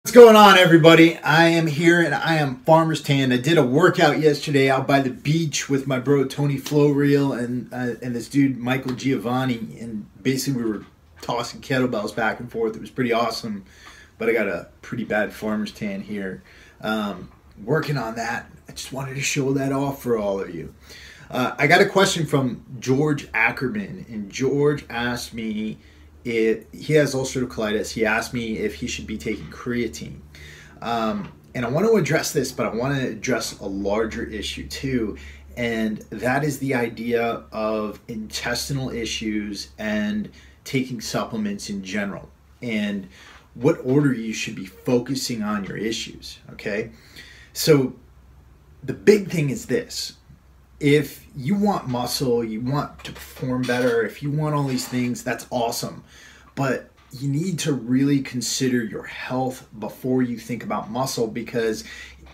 What's going on, everybody? I am here and I am Farmer's Tan. I did a workout yesterday out by the beach with my bro Tony Flowreel and this dude Michael Giovanni, and basically we were tossing kettlebells back and forth. It was pretty awesome, but I got a pretty bad farmer's tan here. Working on that. I just wanted to show that off for all of you. I got a question from George Ackerman, and George asked me he has ulcerative colitis. He asked me if he should be taking creatine. And I want to address this, but I want to address a larger issue too. And that is the idea of intestinal issues and taking supplements in general, and what order you should be focusing on your issues, okay? So the big thing is this. If you want muscle, you want to perform better, if you want all these things, that's awesome. But you need to really consider your health before you think about muscle, because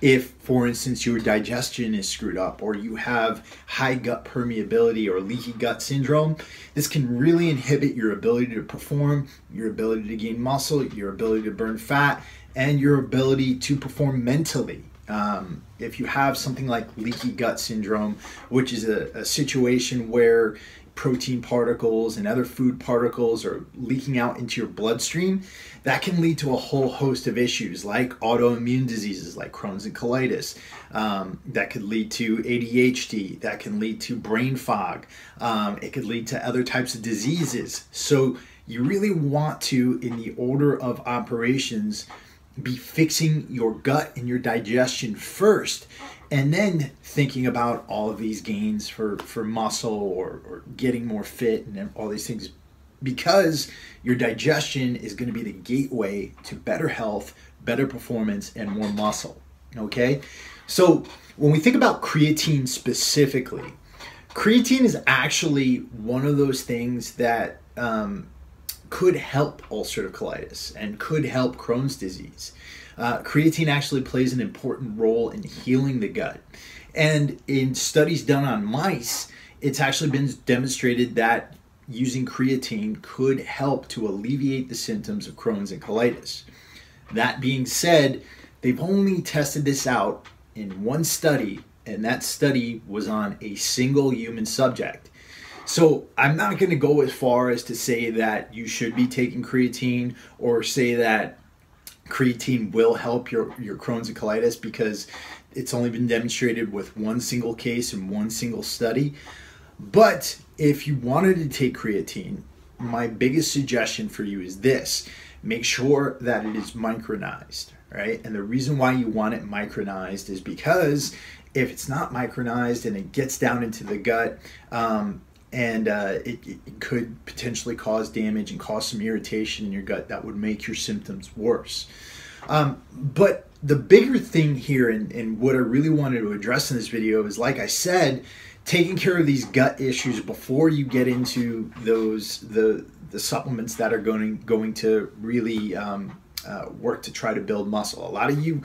if, for instance, your digestion is screwed up, or you have high gut permeability or leaky gut syndrome, this can really inhibit your ability to perform, your ability to gain muscle, your ability to burn fat, and your ability to perform mentally. If you have something like leaky gut syndrome, which is a situation where protein particles and other food particles are leaking out into your bloodstream, that can lead to a whole host of issues like autoimmune diseases like Crohn's and colitis. That could lead to ADHD, that can lead to brain fog, it could lead to other types of diseases. So you really want to, in the order of operations, be fixing your gut and your digestion first, and then thinking about all of these gains for muscle or getting more fit and all these things, because your digestion is going to be the gateway to better health, better performance, and more muscle. Okay, so when we think about creatine specifically, creatine is actually one of those things that could help ulcerative colitis and could help Crohn's disease. Creatine actually plays an important role in healing the gut. And in studies done on mice, it's actually been demonstrated that using creatine could help to alleviate the symptoms of Crohn's and colitis. That being said, they've only tested this out in one study, and that study was on a single human subject. So I'm not going to go as far as to say that you should be taking creatine or say that creatine will help your Crohn's and colitis, because it's only been demonstrated with one single case and one single study. But if you wanted to take creatine, my biggest suggestion for you is this: make sure that it is micronized, right? And the reason why you want it micronized is because if it's not micronized and it gets down into the gut, it could potentially cause damage and cause some irritation in your gut that would make your symptoms worse. But the bigger thing here, and what I really wanted to address in this video, is, like I said, taking care of these gut issues before you get into the supplements that are going to really work to try to build muscle. A lot of you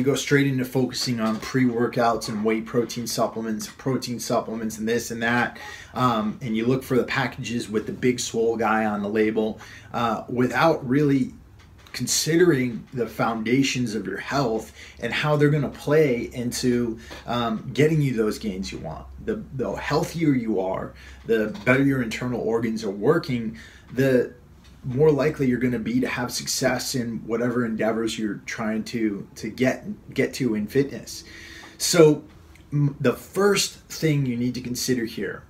go straight into focusing on pre-workouts and whey protein supplements, and this and that, and you look for the packages with the big swole guy on the label, without really considering the foundations of your health and how they're going to play into getting you those gains you want. The healthier you are, the better your internal organs are working, the more likely you're going to be to have success in whatever endeavors you're trying to get to in fitness. So the first thing you need to consider here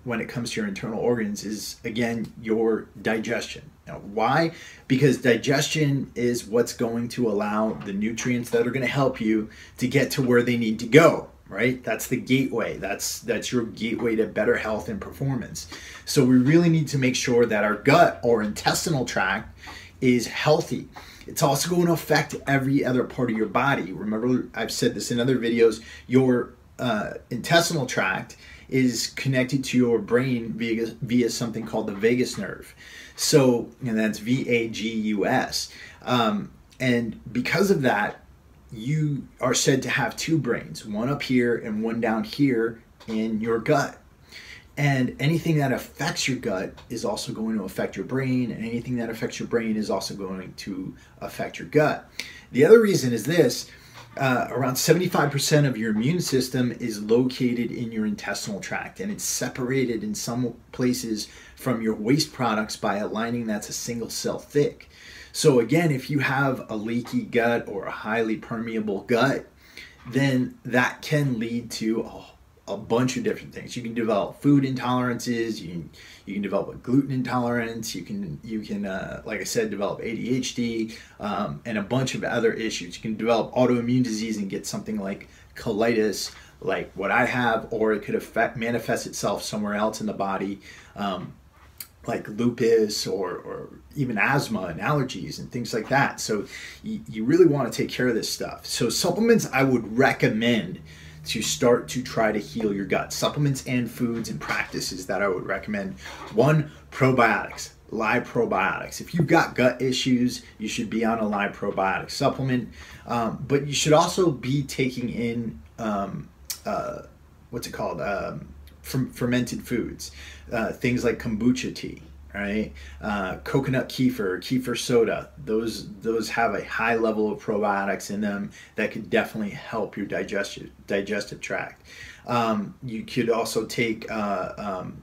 when it comes to your internal organs is, again, your digestion. Now, why? Because digestion is what's going to allow the nutrients that are going to help you to get to where they need to go. Right? That's the gateway. That's your gateway to better health and performance. So we really need to make sure that our gut or intestinal tract is healthy. It's also going to affect every other part of your body. Remember, I've said this in other videos, your intestinal tract is connected to your brain via something called the vagus nerve. So, and that's VAGUS. And because of that, you are said to have two brains, one up here and one down here in your gut. And anything that affects your gut is also going to affect your brain, and anything that affects your brain is also going to affect your gut. The other reason is this. Around 75% of your immune system is located in your intestinal tract, and it's separated in some places from your waste products by a lining that's a single cell thick. So again, if you have a leaky gut or a highly permeable gut, then that can lead to a bunch of different things. You can develop food intolerances. You can develop a gluten intolerance. You can like I said, develop ADHD and a bunch of other issues. You can develop autoimmune disease and get something like colitis, like what I have, or it could manifest itself somewhere else in the body, like lupus or even asthma and allergies and things like that. So you really want to take care of this stuff. So supplements I would recommend to start to try to heal your gut. Supplements and foods and practices that I would recommend. One, probiotics, live probiotics. If you've got gut issues, you should be on a live probiotic supplement. But you should also be taking in, fermented foods. Things like kombucha tea, right? Coconut kefir soda. Those have a high level of probiotics in them that could definitely help your digestive tract. You could also take coconut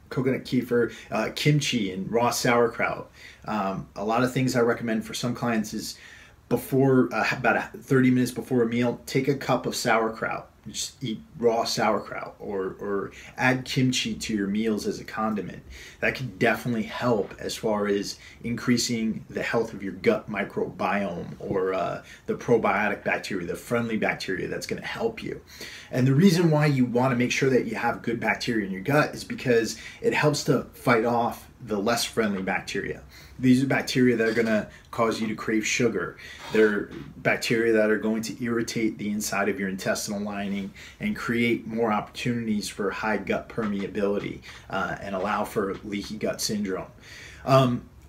kefir, kimchi, and raw sauerkraut. A lot of things I recommend for some clients is before about 30 minutes before a meal, take a cup of sauerkraut. Just eat raw sauerkraut or add kimchi to your meals as a condiment. That can definitely help as far as increasing the health of your gut microbiome or the probiotic bacteria, the friendly bacteria that's going to help you. And the reason why you want to make sure that you have good bacteria in your gut is because it helps to fight off the less friendly bacteria. These are bacteria that are going to cause you to crave sugar. They're bacteria that are going to irritate the inside of your intestinal lining and create more opportunities for high gut permeability and allow for leaky gut syndrome.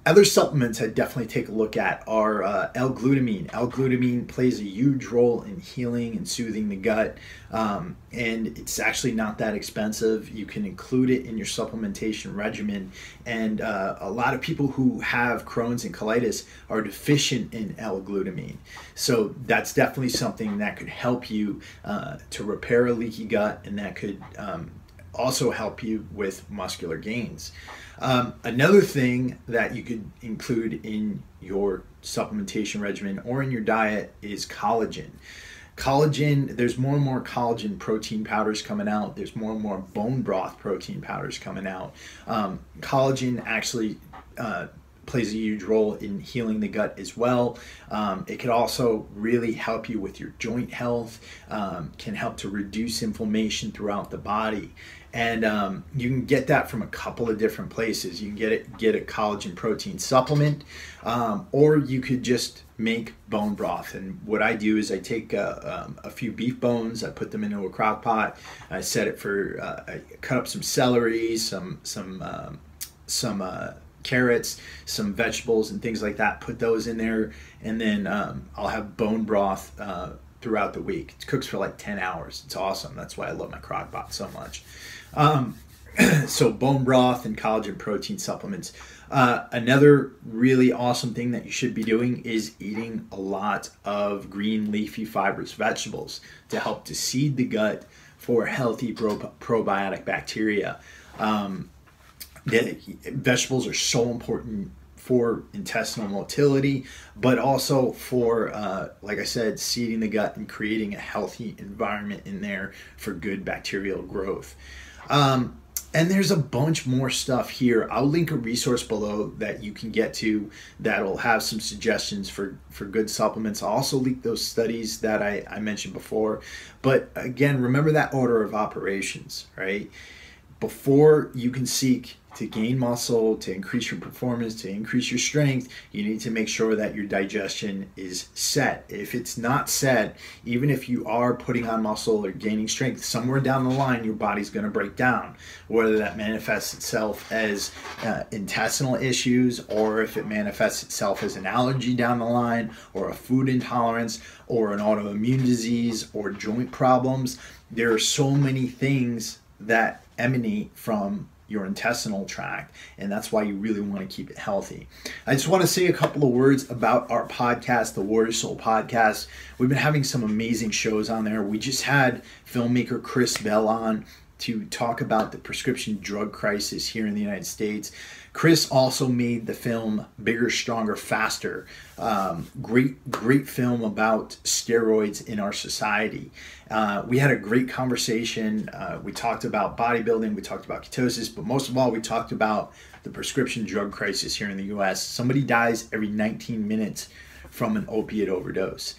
Other supplements I definitely take a look at are L-glutamine. L-glutamine plays a huge role in healing and soothing the gut, and it's actually not that expensive. You can include it in your supplementation regimen, and a lot of people who have Crohn's and colitis are deficient in L-glutamine. So that's definitely something that could help you to repair a leaky gut, and that could also help you with muscular gains. Another thing that you could include in your supplementation regimen or in your diet is collagen. Collagen, there's more and more collagen protein powders coming out. There's more and more bone broth protein powders coming out. Collagen actually plays a huge role in healing the gut as well. It could also really help you with your joint health, can help to reduce inflammation throughout the body. And you can get that from a couple of different places. You can get a collagen protein supplement, or you could just make bone broth. And what I do is I take a few beef bones, I put them into a crock pot, I set it for, I cut up some celery, some carrots, some vegetables and things like that, put those in there, and then I'll have bone broth throughout the week. It cooks for like 10 hours. It's awesome. That's why I love my crock pot so much. So bone broth and collagen protein supplements. Another really awesome thing that you should be doing is eating a lot of green leafy fibrous vegetables to help to seed the gut for healthy probiotic bacteria. Vegetables are so important for intestinal motility, but also for, like I said, seeding the gut and creating a healthy environment in there for good bacterial growth. And there's a bunch more stuff here. I'll link a resource below that you can get to that'll have some suggestions for good supplements. I'll also link those studies that I mentioned before. But again, remember that order of operations, right? Before you can seek to gain muscle, to increase your performance, to increase your strength, you need to make sure that your digestion is set. If it's not set, even if you are putting on muscle or gaining strength, somewhere down the line your body's going to break down, whether that manifests itself as intestinal issues, or if it manifests itself as an allergy down the line, or a food intolerance, or an autoimmune disease, or joint problems. There are so many things that emanate from your intestinal tract, and that's why you really want to keep it healthy. I just want to say a couple of words about our podcast, the Warrior Soul Podcast. We've been having some amazing shows on there. We just had filmmaker Chris Bell on to talk about the prescription drug crisis here in the United States. Chris also made the film Bigger, Stronger, Faster. Great film about steroids in our society. We had a great conversation. We talked about bodybuilding, we talked about ketosis, but most of all, we talked about the prescription drug crisis here in the US. Somebody dies every 19 minutes from an opiate overdose.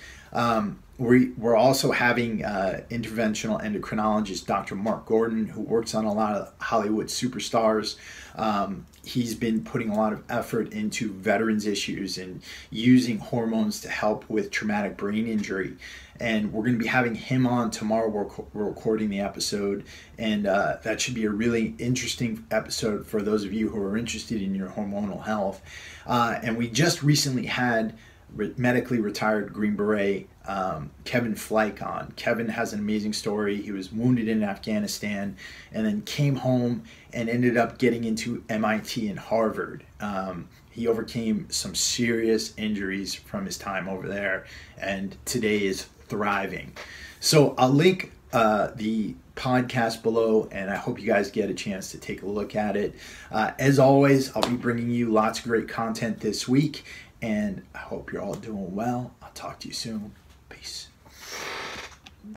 We're also having interventional endocrinologist Dr. Mark Gordon, who works on a lot of Hollywood superstars. He's been putting a lot of effort into veterans issues and using hormones to help with traumatic brain injury. And we're going to be having him on tomorrow. We're recording the episode, and that should be a really interesting episode for those of you who are interested in your hormonal health. And we just recently had medically retired Green Beret Kevin Fleck on. Kevin has an amazing story. He was wounded in Afghanistan and then came home and ended up getting into MIT and Harvard. He overcame some serious injuries from his time over there and today is thriving. So I'll link the podcast below, and I hope you guys get a chance to take a look at it. As always, I'll be bringing you lots of great content this week, and I hope you're all doing well. I'll talk to you soon. Peace.